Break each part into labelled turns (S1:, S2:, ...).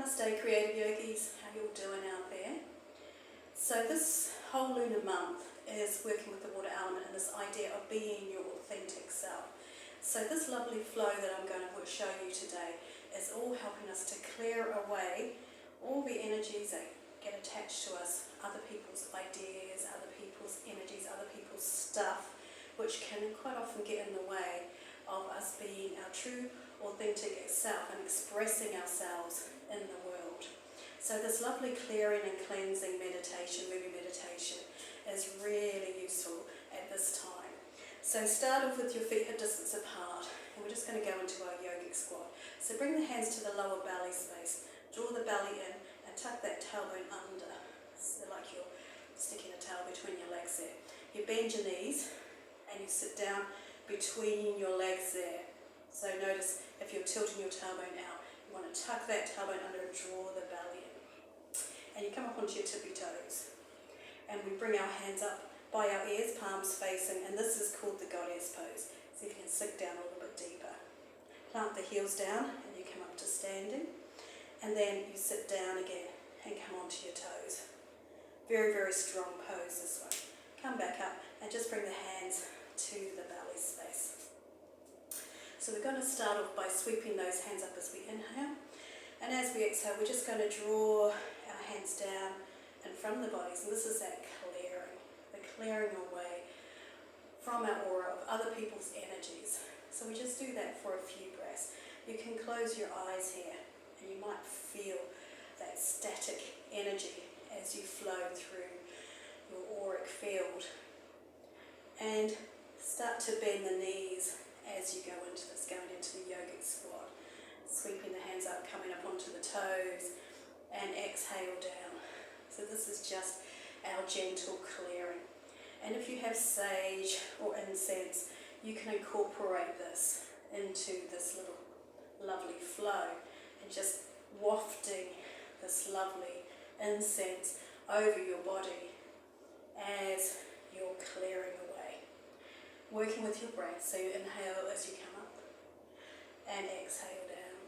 S1: Namaste creative yogis, how you all doing out there? So this whole lunar month is working with the water element and this idea of being your authentic self. So this lovely flow that I'm going to show you today is all helping us to clear away all the energies that get attached to us, other people's ideas, other people's energies, other people's stuff, which can quite often get in the way of us being our true authentic self and expressing ourselves in the world. So this lovely clearing and cleansing meditation, movie meditation, is really useful at this time. So start off with your feet a distance apart, and we're just going to go into our yogic squat. So bring the hands to the lower belly space, draw the belly in and tuck that tailbone under, so like you're sticking a tail between your legs there. You bend your knees and you sit down between your legs there. So notice if you're tilting your tailbone out, you want to tuck that tailbone under and draw the belly in. And you come up onto your tippy toes. And we bring our hands up by our ears, palms facing, and this is called the goddess pose. So you can sink down a little bit deeper. Plant the heels down and you come up to standing. And then you sit down again and come onto your toes. Very, very strong pose this one. Come back up and just bring the hands to the belly space. So we're going to start off by sweeping those hands up as we inhale. And as we exhale, we're just going to draw our hands down in front of the bodies. And this is that clearing, the clearing away from our aura of other people's energies. So we just do that for a few breaths. You can close your eyes here and you might feel that static energy as you flow through your auric field. And start to bend the knees as you go into this, going into the yogic squat. Sweeping the hands up, coming up onto the toes, and exhale down. So this is just our gentle clearing. And if you have sage or incense, you can incorporate this into this little lovely flow and just wafting this lovely incense over your body as you're clearing away. Working with your breath, so you inhale as you come up and exhale down.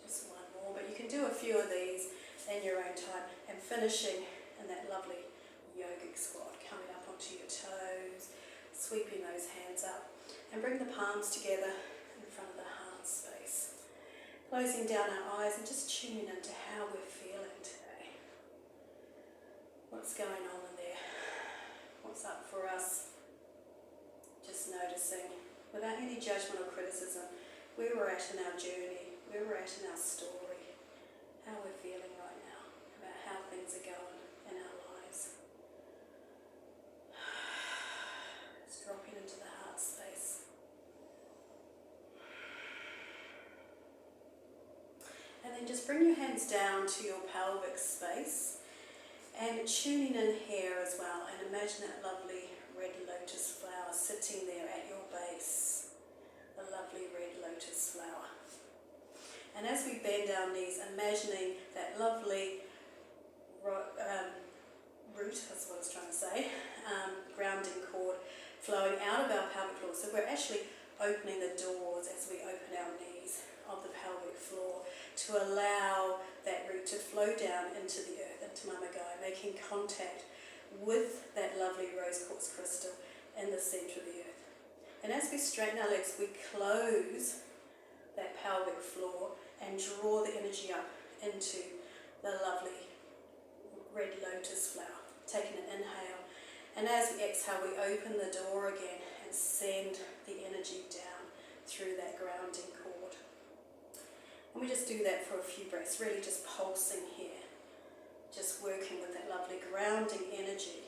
S1: Just one more, but you can do a few of these in your own time, and finishing in that lovely yogic squat, coming up onto your toes, sweeping those hands up, and bring the palms together in front of the heart space. Closing down our eyes and just tuning into how we're feeling today. What's going on in there? What's up for us? Just noticing, without any judgment or criticism, where we're at in our journey, where we're at in our story, how we're feeling right now, about how things are going in our lives. Just dropping into the heart space. And then just bring your hands down to your pelvic space and tuning in here as well, and imagine that lovely red lotus flower sitting there at your base, the lovely red lotus flower. And as we bend our knees, imagining that lovely root, that's what I was trying to say, grounding cord flowing out of our pelvic floor. So we're actually opening the doors as we open our knees of the pelvic floor to allow that root to flow down into the earth, into Mama Gaia, making contact with that lovely rose quartz crystal in the centre of the earth. And as we straighten our legs, we close that pelvic floor and draw the energy up into the lovely red lotus flower. Taking an inhale, and as we exhale, we open the door again and send the energy down through that grounding cord. And we just do that for a few breaths, really just pulsing here, just working with that lovely grounding energy.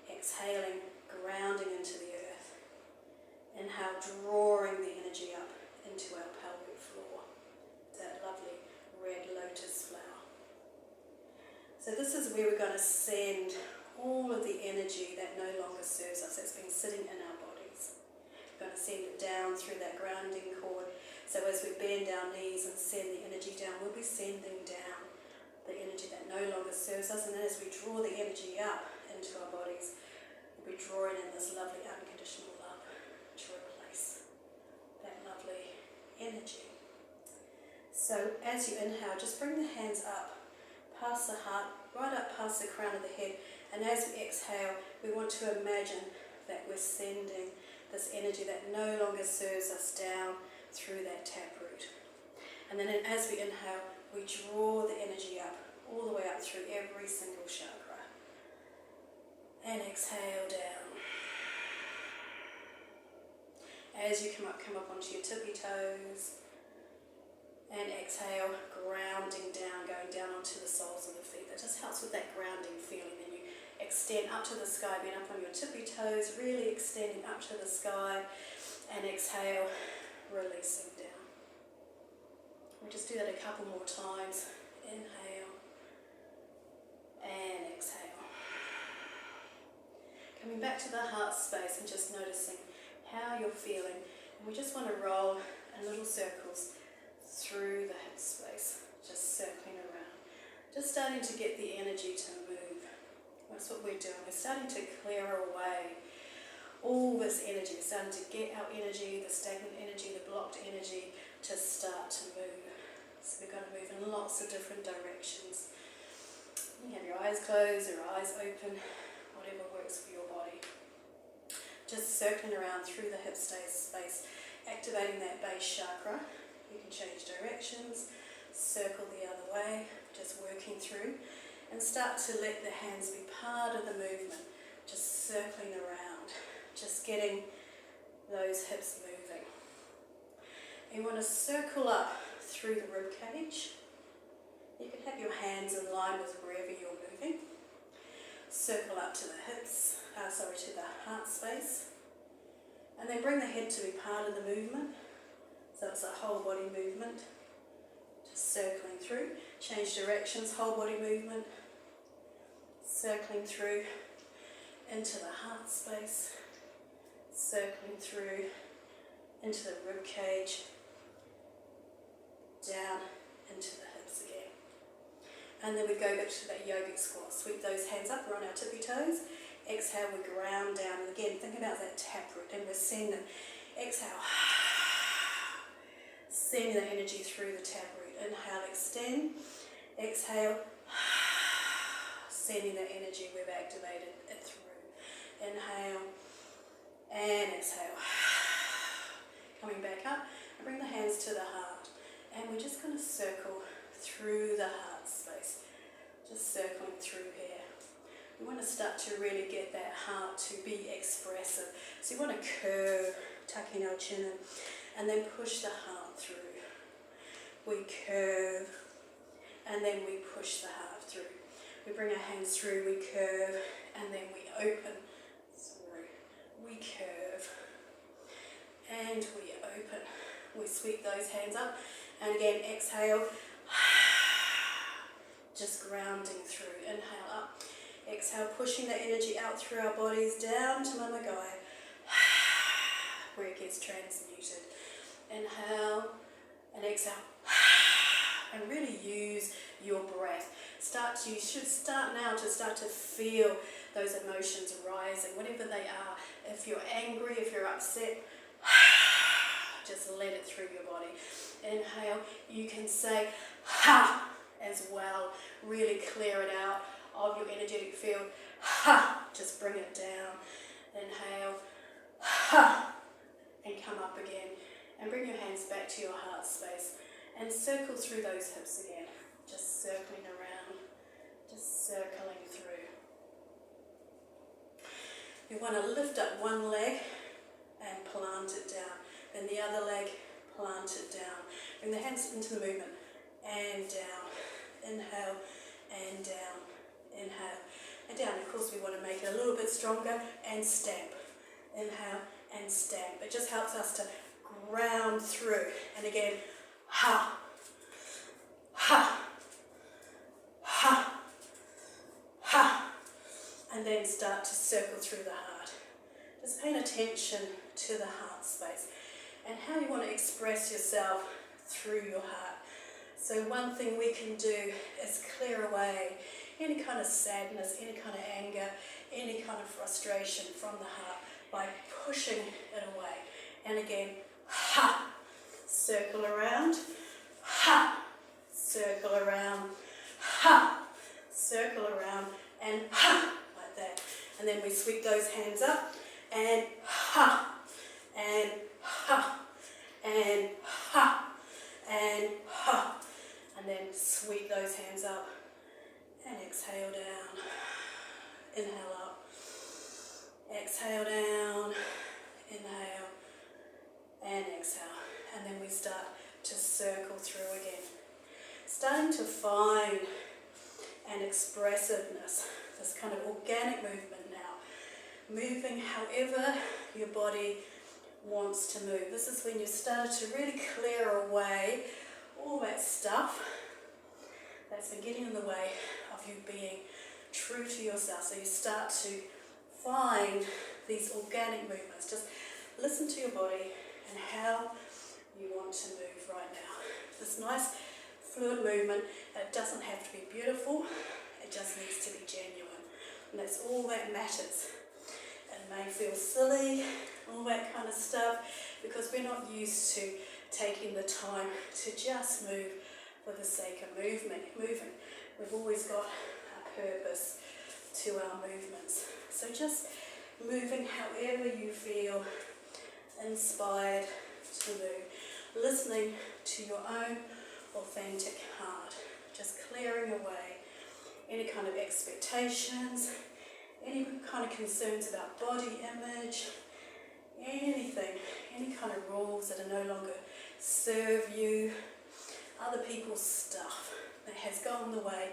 S1: Exhaling, grounding into the earth. Inhale, drawing the energy up into our pelvic floor, that lovely red lotus flower. So this is where we're going to send all of the energy that no longer serves us, that's been sitting in our bodies. We're going to send it down through that grounding cord. So as we bend our knees and send the energy down, we'll be sending down the energy that no longer serves us. And then as we draw the energy up into our bodies, we'll be drawing in this lovely unconditional love to replace that lovely energy. So So as you inhale, just bring the hands up, past the heart, right up past the crown of the head. And as we exhale, we want to imagine that we're sending this energy that no longer serves us down through that taproot. And then as we inhale, we draw the energy up, all the way up through every single chakra. And exhale down. As you come up onto your tippy toes. And exhale, grounding down, going down onto the soles of the feet. That just helps with that grounding feeling. Then you extend up to the sky, being up on your tippy toes, really extending up to the sky. And exhale, releasing down. We'll just do that a couple more times. Inhale and exhale. Coming back to the heart space and just noticing how you're feeling. And we just want to roll in little circles through the hip space, just circling around. Just starting to get the energy to move. That's what we're doing. We're starting to clear away all this energy. We're starting to get our energy, the stagnant energy, the blocked energy, to start to move. So we're going to move in lots of different directions. You have your eyes closed, your eyes open, whatever works for your body. Just circling around through the hip space, activating that base chakra. You can change directions, circle the other way, just working through, and start to let the hands be part of the movement, just circling around, just getting those hips moving. You want to circle up through the rib cage. You can have your hands in line with wherever you're moving. Circle up to the hips, to the heart space, and then bring the head to be part of the movement. So it's a whole body movement, just circling through. Change directions, whole body movement, circling through into the heart space, circling through into the rib cage, down into the hips again. And then we go back to that yogic squat. Sweep those hands up, we're on our tippy toes. Exhale, we ground down. And again, think about that taproot, and we're sending, exhale, sending the energy through the taproot. Inhale, extend. Exhale, sending the energy we've activated it through. Inhale and exhale. Coming back up, and bring the hands to the heart. And we're just going to circle through the heart space. Just circling through here. We want to start to really get that heart to be expressive. So you want to curve, tucking our chin in, and then push the heart through. We curve, and then we push the heart through. We bring our hands through, we curve, and then we open through. We curve, and we open. We sweep those hands up, and again, exhale, just grounding through. Inhale up. Exhale, pushing the energy out through our bodies, down to Mama Gaia, where it gets transmuted. Inhale and exhale, and really use your breath. You should start now to start to feel those emotions rising, whatever they are. If you're angry, if you're upset, just let it through your body. Inhale, you can say ha as well, really clear it out of your energetic field. Ha, just bring it down. Inhale, ha, and come up again. And bring your hands back to your heart space and circle through those hips again. Just circling around, just circling through. You want to lift up one leg and plant it down. Then the other leg, plant it down. Bring the hands into the movement and down. Inhale and down. Inhale and down. Of course, we want to make it a little bit stronger and stamp. Inhale and stamp. It just helps us to ground through. And again, ha, ha, ha, ha. And then start to circle through the heart. Just paying attention to the heart space and how you want to express yourself through your heart. So one thing we can do is clear away any kind of sadness, any kind of anger, any kind of frustration from the heart by pushing it away. And again, ha, circle around, ha, circle around, ha, circle around, and ha, like that. And then we sweep those hands up, and ha, and ha, and ha, and ha. And then sweep those hands up, and exhale down. Inhale up, exhale down, inhale, and exhale. And then we start to circle through again. Starting to find an expressiveness, this kind of organic movement now. Moving however your body wants to move. This is when you start to really clear away all that stuff that's been getting in the way of you being true to yourself. So you start to find these organic movements. Just listen to your body and how you want to move right now. This nice fluid movement, it doesn't have to be beautiful, it just needs to be genuine. And that's all that matters. It may feel silly, all that kind of stuff, because we're not used to taking the time to just move for the sake of moving. We've always got a purpose to our movements. So just moving however you feel inspired to move. Listening to your own authentic heart. Just clearing away any kind of expectations, any kind of concerns about body image, anything, any kind of rules that are no longer serve you, other people's stuff that has got in the way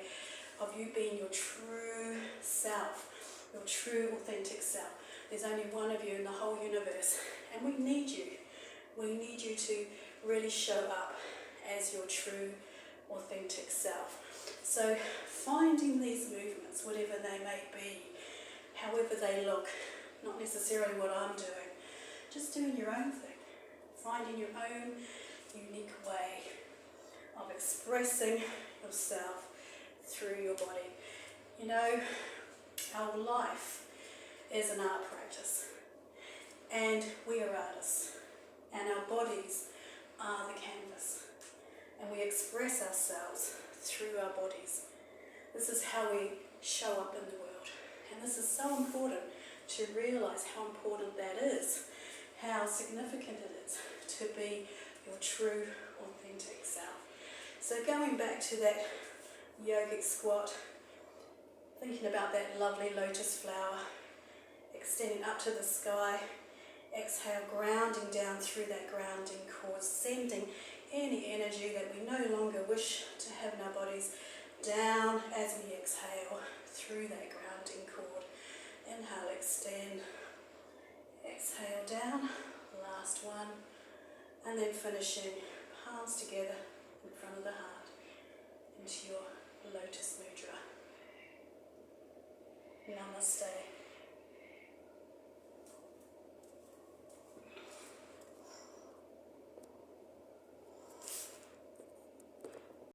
S1: of you being your true self, your true authentic self. There's only one of you in the whole universe, and we need you. We need you to really show up as your true authentic self. So finding these movements, whatever they may be, however they look, not necessarily what I'm doing, just doing your own thing, finding your own unique way of expressing yourself through your body. You know, our life is an art practice, and we are artists, and our bodies are the canvas, and we express ourselves through our bodies. This is how we show up in the world, and this is so important to realise how important that is, how significant it is to be your true authentic self. So going back to that yogic squat, thinking about that lovely lotus flower extending up to the sky, exhale, grounding down through that grounding cord, sending any energy that we no longer wish to have in our bodies down as we exhale through that grounding cord. Inhale, extend, exhale down, last one, and then finishing palms together in front of the heart into your lotus mudra. Namaste.